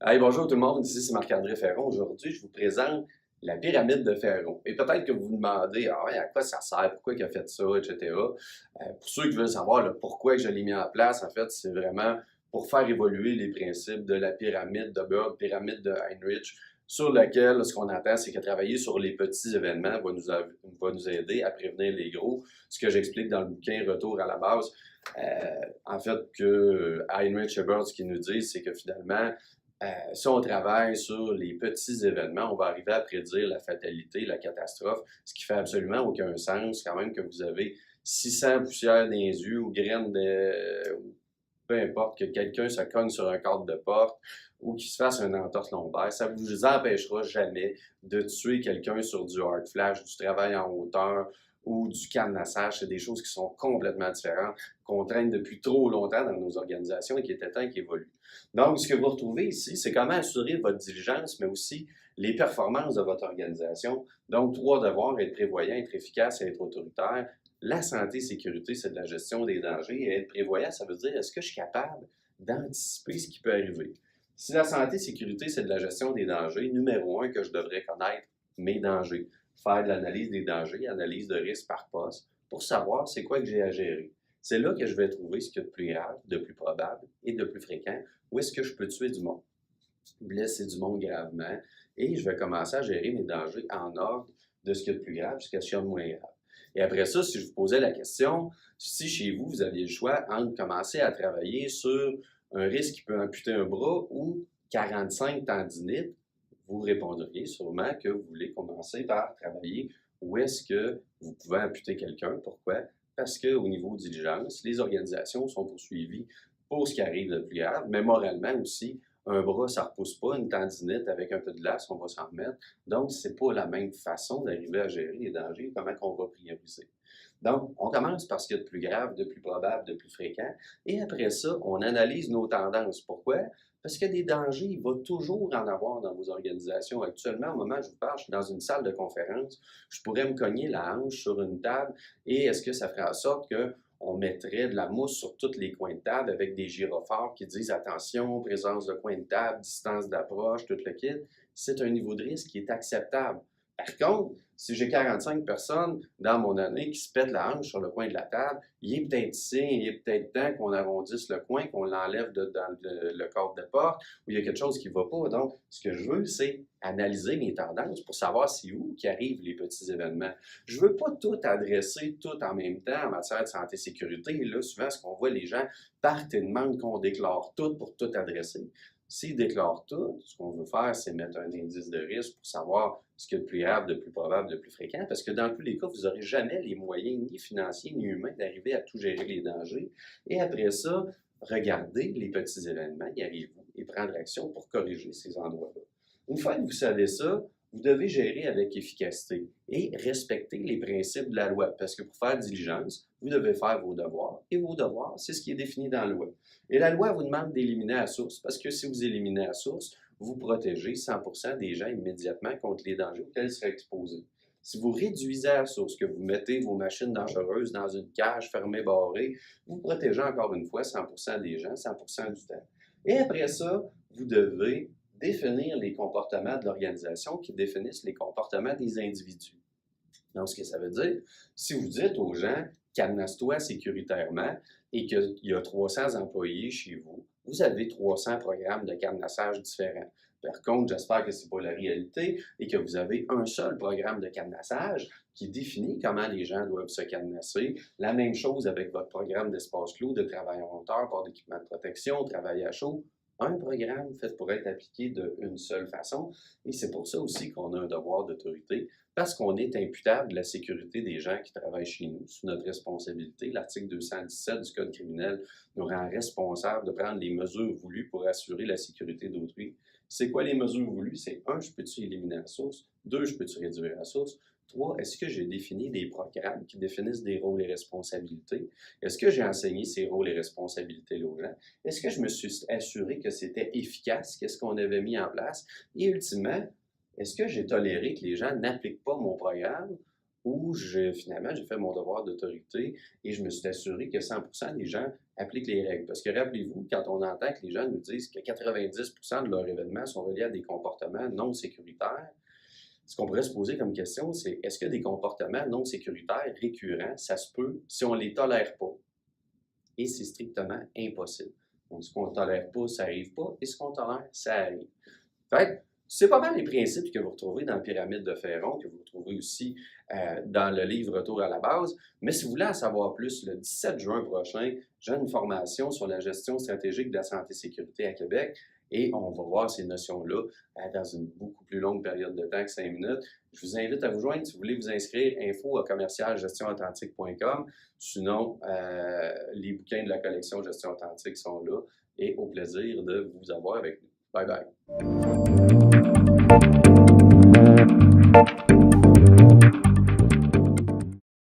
Hey, bonjour tout le monde, ici c'est Marc-André Ferron. Aujourd'hui, je vous présente la pyramide de Ferron. Et peut-être que vous vous demandez ouais, à quoi ça sert, pourquoi il a fait ça, etc. Pour ceux qui veulent savoir le pourquoi que je l'ai mis en place, en fait, c'est vraiment pour faire évoluer les principes de la pyramide de Bird, pyramide de Heinrich, sur laquelle ce qu'on attend, c'est que travailler sur les petits événements va nous aider à prévenir les gros. Ce que j'explique dans le bouquin Retour à la base, en fait, que Heinrich et Bird, ce qu'ils nous disent, c'est que finalement, si on travaille sur les petits événements, on va arriver à prédire la fatalité, la catastrophe, ce qui fait absolument aucun sens quand même que vous avez 600 poussières dans les yeux ou graines de... peu importe, que quelqu'un se cogne sur un cadre de porte ou qu'il se fasse une entorse lombaire, ça ne vous empêchera jamais de tuer quelqu'un sur du hard flash, du travail en hauteur ou du cadenassage. C'est des choses qui sont complètement différentes, qu'on traîne depuis trop longtemps dans nos organisations et qui était temps qu'ils évoluent. Donc, ce que vous retrouvez ici, c'est comment assurer votre diligence, mais aussi les performances de votre organisation. Donc, 3 devoirs: être prévoyant, être efficace et être autoritaire. La santé et sécurité, c'est de la gestion des dangers. Et être prévoyant, ça veut dire, est-ce que je suis capable d'anticiper ce qui peut arriver? Si la santé et sécurité, c'est de la gestion des dangers, numéro 1 que je devrais connaître, mes dangers. Faire de l'analyse des dangers, analyse de risque par poste, pour savoir c'est quoi que j'ai à gérer. C'est là que je vais trouver ce qu'il y a de plus grave, de plus probable et de plus fréquent. Où est-ce que je peux tuer du monde, blesser du monde gravement, et je vais commencer à gérer mes dangers en ordre de ce qu'il y a de plus grave jusqu'à ce qu'il y a de moins grave. Et après ça, si je vous posais la question, si chez vous, vous aviez le choix entre commencer à travailler sur un risque qui peut amputer un bras ou 45 tendinites, vous répondriez sûrement que vous voulez commencer par travailler où est-ce que vous pouvez amputer quelqu'un. Pourquoi? Parce qu'au niveau diligence, les organisations sont poursuivies pour ce qui arrive de plus grave, mais moralement aussi, un bras, ça ne repousse pas, une tendinite avec un peu de glace, on va s'en remettre. Donc, ce n'est pas la même façon d'arriver à gérer les dangers, comment on va prioriser. Donc, on commence par ce qu'il y a de plus grave, de plus probable, de plus fréquent, et après ça, on analyse nos tendances. Pourquoi? Parce que des dangers, il va toujours en avoir dans vos organisations. Actuellement, au moment où je vous parle, je suis dans une salle de conférence, je pourrais me cogner la hanche sur une table, et est-ce que ça ferait en sorte qu'on mettrait de la mousse sur tous les coins de table avec des gyrophares qui disent attention, présence de coin de table, distance d'approche, tout le kit? C'est un niveau de risque qui est acceptable. Par contre, si j'ai 45 personnes dans mon année qui se pètent la hanche sur le coin de la table, il est peut-être ici, il est peut-être temps qu'on arrondisse le coin, qu'on l'enlève dans le cadre de porte, où il y a quelque chose qui ne va pas. Donc, ce que je veux, c'est analyser mes tendances pour savoir c'est où qui arrivent les petits événements. Je ne veux pas tout adresser tout en même temps en matière de santé et sécurité. Et là, souvent, ce qu'on voit, les gens partent et demandent qu'on déclare tout pour tout adresser. S'ils déclarent tout, ce qu'on veut faire, c'est mettre un indice de risque pour savoir ce qu'il y a de plus grave, de plus probable, de plus fréquent, parce que dans tous les cas, vous n'aurez jamais les moyens, ni financiers, ni humains, d'arriver à tout gérer les dangers. Et après ça, regardez les petits événements, y arrivez-vous, et prendre action pour corriger ces endroits-là. Une fois que vous savez ça, vous devez gérer avec efficacité et respecter les principes de la loi, parce que pour faire diligence, vous devez faire vos devoirs, et vos devoirs, c'est ce qui est défini dans la loi. Et la loi vous demande d'éliminer à source, parce que si vous éliminez à source, vous protégez 100% des gens immédiatement contre les dangers auxquels ils seraient exposés. Si vous réduisez à source, que vous mettez vos machines dangereuses dans une cage fermée, barrée, vous protégez encore une fois 100% des gens, 100% du temps. Et après ça, vous devez définir les comportements de l'organisation qui définissent les comportements des individus. Donc, ce que ça veut dire, si vous dites aux gens, cadenasse-toi sécuritairement et qu'il y a 300 employés chez vous, vous avez 300 programmes de cadenassage différents. Par contre, j'espère que ce n'est pas la réalité et que vous avez un seul programme de cadenassage qui définit comment les gens doivent se cadenasser. La même chose avec votre programme d'espace clos, de travail en hauteur, port d'équipement de protection, travail à chaud. Un programme fait pour être appliqué d'une seule façon. Et c'est pour ça aussi qu'on a un devoir d'autorité, parce qu'on est imputable de la sécurité des gens qui travaillent chez nous, sous notre responsabilité. L'article 217 du Code criminel nous rend responsables de prendre les mesures voulues pour assurer la sécurité d'autrui. C'est quoi les mesures voulues? C'est 1, je peux-tu éliminer la source? 2, je peux-tu réduire la source? 3, est-ce que j'ai défini des programmes qui définissent des rôles et responsabilités? Est-ce que j'ai enseigné ces rôles et responsabilités aux gens? Est-ce que je me suis assuré que c'était efficace? Qu'est-ce qu'on avait mis en place? Et ultimement, est-ce que j'ai toléré que les gens n'appliquent pas mon programme où finalement, j'ai fait mon devoir d'autorité et je me suis assuré que 100% des gens appliquent les règles. Parce que rappelez-vous, quand on entend que les gens nous disent que 90% de leurs événements sont reliés à des comportements non sécuritaires, ce qu'on pourrait se poser comme question, c'est est-ce que des comportements non sécuritaires récurrents, ça se peut si on ne les tolère pas? Et c'est strictement impossible. Donc, ce qu'on ne tolère pas, ça n'arrive pas, et ce qu'on tolère, ça arrive. Fait que, c'est pas mal les principes que vous retrouvez dans la pyramide de Ferron, que vous retrouvez aussi dans le livre Retour à la base. Mais si vous voulez en savoir plus, le 17 juin prochain, j'ai une formation sur la gestion stratégique de la santé et sécurité à Québec. Et on va voir ces notions-là dans une beaucoup plus longue période de temps que 5 minutes. Je vous invite à vous joindre si vous voulez vous inscrire, info@commercialgestionauthentique.com. Sinon, les bouquins de la collection Gestion Authentique sont là et au plaisir de vous avoir avec nous. Bye bye.